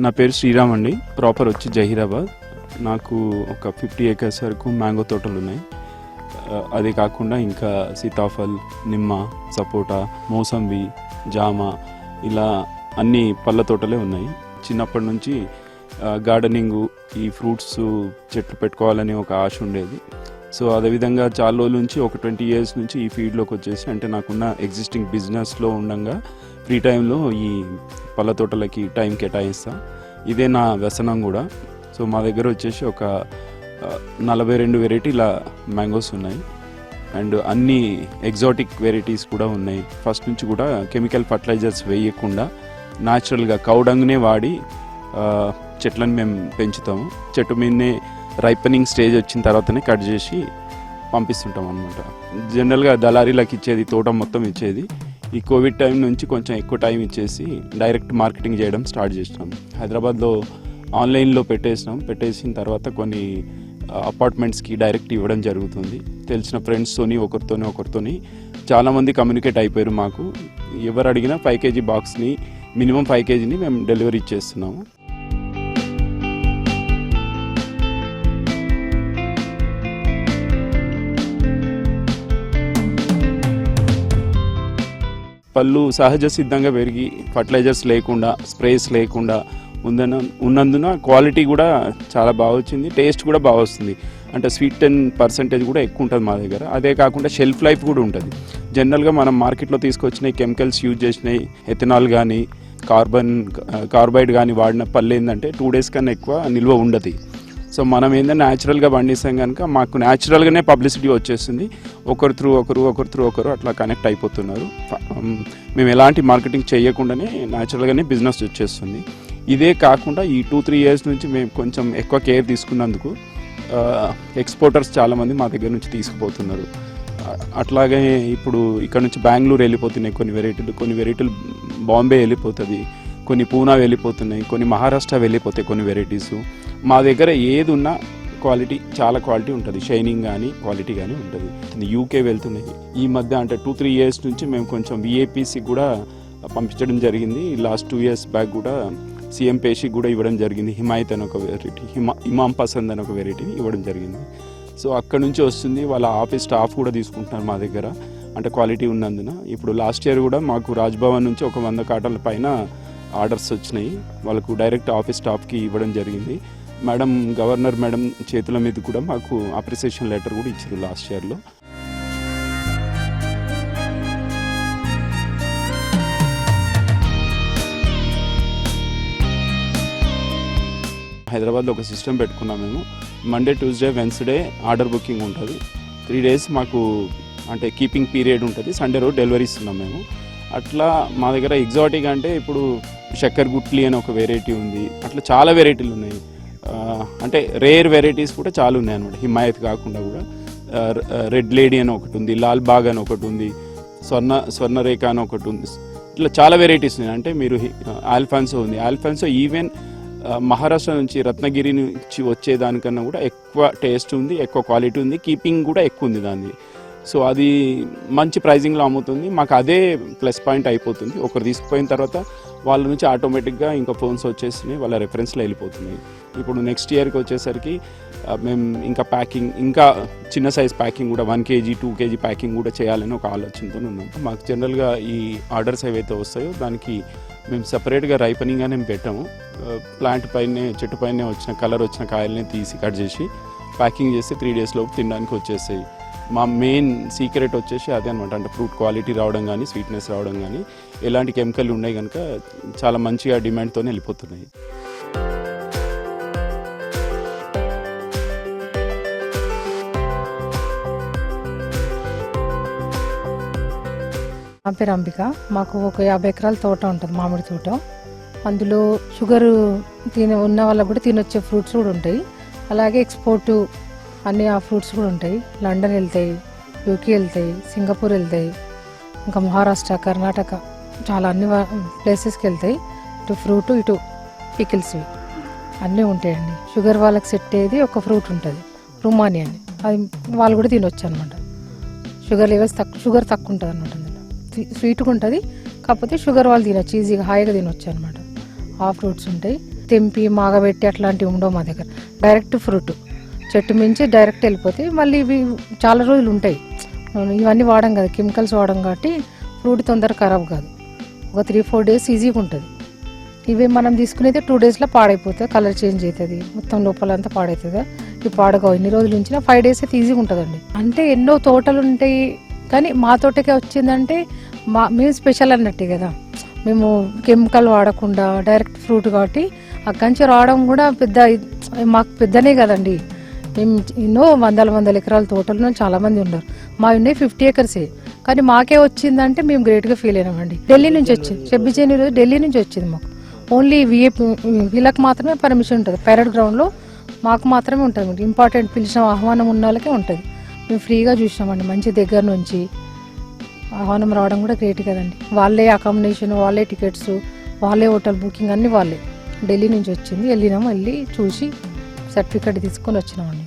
నా పేరు శ్రీరామ్ అండి. ప్రాపర్ వచ్చి జహీరాబాద్. నాకు ఒక 50 acres వరకు మ్యాంగో తోటలు ఉన్నాయి. అది కాకుండా ఇంకా సీతాఫల్, నిమ్మ, సపోటా, మోసంబి, జామ ఇలా అన్ని పళ్ళ తోటలే ఉన్నాయి. చిన్నప్పటి నుంచి గార్డెనింగు, ఈ ఫ్రూట్స్ చెట్లు పెట్టుకోవాలని ఒక ఆశ ఉండేది. సో అదేవిధంగా చాలా రోజుల నుంచి ఒక 20 years నుంచి ఈ ఫీల్డ్లోకి వచ్చేసి, అంటే నాకున్న ఎగ్జిస్టింగ్ బిజినెస్లో ఉండగా ఫ్రీ టైంలో ఈ పళ్ళ తోటలకి టైం కేటాయిస్తా. ఇదే నా వ్యసనం కూడా. సో మా దగ్గర వచ్చేసి ఒక 42 వెరైటీల మ్యాంగోస్ ఉన్నాయి అండ్ అన్ని ఎగ్జాటిక్ వెరైటీస్ కూడా ఉన్నాయి. ఫస్ట్ నుంచి కూడా కెమికల్ ఫర్టిలైజర్స్ వేయకుండా న్యాచురల్గా కౌడంగ్నే వాడి చెట్లను మేము పెంచుతాము. చెట్టు మీదనే రైపనింగ్ స్టేజ్ వచ్చిన తర్వాతనే కట్ చేసి పంపిస్తుంటాం అనమాట. జనరల్గా దళారీలకు ఇచ్చేది, తోట మొత్తం ఇచ్చేది. ఈ కోవిడ్ టైం నుంచి కొంచెం ఎక్కువ టైం ఇచ్చేసి డైరెక్ట్ మార్కెటింగ్ చేయడం స్టార్ట్ చేసినాం. హైదరాబాద్లో ఆన్లైన్లో పెట్టేసిన తర్వాత కొన్ని అపార్ట్మెంట్స్కి డైరెక్ట్ ఇవ్వడం జరుగుతుంది. తెలిసిన ఫ్రెండ్స్తోని ఒకరితోని చాలామంది కమ్యూనికేట్ అయిపోయారు. మాకు ఎవరు అడిగినా 5 kg బాక్స్ని, మినిమం 5 kgని మేము డెలివరీ ఇచ్చేస్తున్నాము. పళ్ళు సహజ సిద్ధంగా పెరిగి ఫర్టిలైజర్స్ లేకుండా, స్ప్రేస్ లేకుండా ఉన్నందున క్వాలిటీ కూడా చాలా బాగా వచ్చింది. టేస్ట్ కూడా బాగా వస్తుంది. అంటే స్వీట్ 10% కూడా ఎక్కువ ఉంటుంది మా దగ్గర. అదే కాకుండా షెల్ఫ్ లైఫ్ కూడా ఉంటుంది. జనరల్గా మనం మార్కెట్లో తీసుకొచ్చినాయి కెమికల్స్ యూజ్ చేసినాయి, ఎథనాల్ కానీ కార్బైడ్ కానీ వాడిన పళ్ళు ఏంటంటే 2 days కన్నా ఎక్కువ నిల్వ ఉండదు. సో మనం ఏంటంటే న్యాచురల్గా పండిస్తాం కనుక మాకు న్యాచురల్గానే పబ్లిసిటీ వచ్చేస్తుంది. ఒకరు త్రూ ఒకరు అట్లా కనెక్ట్ అయిపోతున్నారు. మేము ఎలాంటి మార్కెటింగ్ చేయకుండానే న్యాచురల్గానే బిజినెస్ వచ్చేస్తుంది. ఇదే కాకుండా ఈ 2-3 years నుంచి మేము కొంచెం ఎక్కువ కేర్ తీసుకున్నందుకు ఎక్స్పోర్టర్స్ చాలామంది మా దగ్గర నుంచి తీసుకుపోతున్నారు. అట్లాగే ఇప్పుడు ఇక్కడ నుంచి బెంగళూరు వెళ్ళిపోతున్నాయి కొన్ని వెరైటీలు బాంబే వెళ్ళిపోతుంది, కొన్ని పూనా వెళ్ళిపోతున్నాయి, కొన్ని మహారాష్ట్ర వెళ్ళిపోతాయి కొన్ని వెరైటీసు. మా దగ్గర ఏది ఉన్నా క్వాలిటీ, చాలా క్వాలిటీ ఉంటుంది. షైనింగ్ కానీ క్వాలిటీ కానీ ఉంటుంది. యూకే వెళ్తున్నాయి ఈ మధ్య. అంటే 2-3 years నుంచి మేము కొంచెం విఐపీసీ కూడా పంపించడం జరిగింది. లాస్ట్ 2 years బ్యాక్ కూడా సీఎం పేషికి కూడా ఇవ్వడం జరిగింది. హిమాయత్ అని ఒక వెరైటీ, ఇమాం పసంద్ అని ఒక వెరైటీని ఇవ్వడం జరిగింది. సో అక్కడ నుంచి వస్తుంది. వాళ్ళ ఆఫీస్ స్టాఫ్ కూడా తీసుకుంటున్నారు మా దగ్గర, అంటే క్వాలిటీ ఉన్నందున. ఇప్పుడు లాస్ట్ ఇయర్ కూడా మాకు రాజ్భవన్ నుంచి ఒక 100 cartons పైన ఆర్డర్స్ వచ్చినాయి. వాళ్ళకు డైరెక్ట్ ఆఫీస్ స్టాఫ్కి ఇవ్వడం జరిగింది. గవర్నర్ మేడం చేతుల మీద కూడా మాకు అప్రిసియేషన్ లెటర్ కూడా ఇచ్చారు లాస్ట్ ఇయర్లో. హైదరాబాద్లో ఒక సిస్టమ్ పెట్టుకున్నాం మేము. Monday, Tuesday, Wednesday order booking ఉంటుంది. 3 days మాకు అంటే కీపింగ్ పీరియడ్ ఉంటుంది. సండే రోజు డెలివరీ ఇస్తున్నాం మేము. అట్లా మా దగ్గర ఎగ్జాటిక్ అంటే ఇప్పుడు చక్కర్ గుట్లీ అని ఒక వెరైటీ ఉంది. అట్లా చాలా వెరైటీలు ఉన్నాయి. అంటే రేర్ వెరైటీస్ కూడా చాలా ఉన్నాయి అనమాట. హిమాయత్ కాకుండా కూడా రెడ్ లేడీ అని ఒకటి ఉంది, లాల్ బాగ్ అని ఒకటి ఉంది, స్వర్ణరేఖ అని ఒకటి ఉంది. ఇట్లా చాలా వెరైటీస్ ఉన్నాయి. అంటే మీరు ఆల్ఫాన్సో ఉంది. ఆల్ఫాన్సో ఈవెన్ మహారాష్ట్ర నుంచి, రత్నగిరి నుంచి వచ్చేదానికన్నా కూడా ఎక్కువ టేస్ట్ ఉంది, ఎక్కువ క్వాలిటీ ఉంది, కీపింగ్ కూడా ఎక్కువ ఉంది దాన్ని. సో అది మంచి ప్రైజింగ్లో అమ్ముతుంది. మాకు అదే ప్లస్ పాయింట్ అయిపోతుంది. ఒకరు తీసుకుపోయిన తర్వాత వాళ్ళ నుంచి ఆటోమేటిక్గా ఇంకా ఫోన్స్ వచ్చేసినాయి, వాళ్ళ రెఫరెన్స్లో వెళ్ళిపోతున్నాయి. ఇప్పుడు నెక్స్ట్ ఇయర్కి వచ్చేసరికి మేము ఇంకా ప్యాకింగ్, ఇంకా చిన్న సైజ్ ప్యాకింగ్ కూడా 1 kg, 2 kg ప్యాకింగ్ కూడా చేయాలని ఒక ఆలోచనతో ఉన్నాం. మాకు జనరల్గా ఈ ఆర్డర్స్ ఏవైతే వస్తాయో దానికి మేము సపరేట్గా రైపనింగ్ అని పెట్టాము. ప్లాంట్ పైనే, చెట్టు పైనే కలర్ వచ్చిన కాయల్ని తీసి కట్ చేసి ప్యాకింగ్ చేస్తే 3 days లోపు తినడానికి వచ్చేస్తాయి. మా మెయిన్ సీక్రెట్ వచ్చేసి అదే అనమాట. అంటే ఫ్రూట్ క్వాలిటీ రావడం కానీ, స్వీట్నెస్ రావడం కానీ, ఎలాంటి కెమికల్ ఉన్నాయి కనుక చాలా మంచిగా డిమాండ్తో వెళ్ళిపోతున్నాయి. నా పేరు అంబిక. మాకు ఒక 50 acres తోట ఉంటుంది, మామిడి తోట. అందులో షుగర్ ఉన్న వాళ్ళకు కూడా తినొచ్చే ఫ్రూట్స్ కూడా ఉంటాయి. అలాగే ఎక్స్పోర్టు అన్ని ఆ ఫ్రూట్స్ కూడా ఉంటాయి. లండన్ వెళ్తాయి, యూకే వెళ్తాయి, సింగపూర్ వెళ్తాయి, ఇంకా మహారాష్ట్ర, కర్ణాటక, చాలా అన్ని ప్లేసెస్కి వెళ్తాయి. ఇటు ఫ్రూటు, ఇటు పికిల్స్వి అన్నీ ఉంటాయండి. షుగర్ వాళ్ళకి సెట్ అయ్యేది ఒక ఫ్రూట్ ఉంటుంది, రుమాని అని. అది వాళ్ళు కూడా తినొచ్చు అనమాట. షుగర్ లెవెల్స్ షుగర్ తక్కువ ఉంటుంది అనమాట. అందులో స్వీట్గా ఉంటుంది, కాకపోతే షుగర్ వాళ్ళు తినొచ్చు, ఈజీగా హాయిగా తినొచ్చు అనమాట. ఆ ఫ్రూట్స్ ఉంటాయి. తెంపి మాగబెట్టి అట్లాంటివి ఉండవు మా దగ్గర. డైరెక్ట్ ఫ్రూట్ చెట్టు మించి డైరెక్ట్ వెళ్ళిపోతాయి. మళ్ళీ ఇవి చాలా రోజులు ఉంటాయి. ఇవన్నీ వాడం కదా, కెమికల్స్ వాడడం కాబట్టి ఫ్రూట్ తొందరగా ఖరాబ్ కాదు. ఒక 3-4 డేస్ ఈజీగా ఉంటుంది. ఇవి మనం తీసుకునేది 2 డేస్లో పాడైపోతుంది, కలర్ చేంజ్ అవుతుంది, మొత్తం లోపలంతా పాడవుతుంది. ఇవి పాడగా ఎన్ని రోజులు ఉంచినా 5 డేస్ అయితే ఈజీగా ఉంటుందండి. అంటే ఎన్నో తోటలు ఉంటాయి కానీ మా తోటకే వచ్చిందంటే మేము స్పెషల్ అన్నట్టే కదా. మేము కెమికల్ వాడకుండా డైరెక్ట్ ఫ్రూట్ కాబట్టి అక్కడి నుంచి రావడం కూడా మాకు పెద్దనే కదండి. మేము ఎన్నో వందల ఎకరాల తోటలు చాలామంది ఉన్నారు. మా ఉన్నాయి 50 ఏకర్సే, కానీ మాకే వచ్చిందంటే మేము గ్రేట్గా ఫీల్ అయినామండి. ఢిల్లీ నుంచి వచ్చింది, 26 జనవరి ఢిల్లీ నుంచి వచ్చింది మాకు. ఓన్లీ వీళ్ళకి మాత్రమే పర్మిషన్ ఉంటుంది, పైరడ్ గ్రౌండ్లో మాకు మాత్రమే ఉంటుంది. ఇంపార్టెంట్ పిలిచిన ఆహ్వానం ఉన్న వాళ్ళకే ఉంటుంది. మేము ఫ్రీగా చూసినామండి, మంచి దగ్గర నుంచి. ఆహ్వానం రావడం కూడా గ్రేట్ కదండి. వాళ్ళే అకామిడేషన్, వాళ్ళే టికెట్స్, వాళ్ళే హోటల్ బుకింగ్ అన్నీ వాళ్ళే. ఢిల్లీ నుంచి వచ్చింది, వెళ్ళి చూసి సర్టిఫికేట్ తీసుకొని వచ్చినామండి.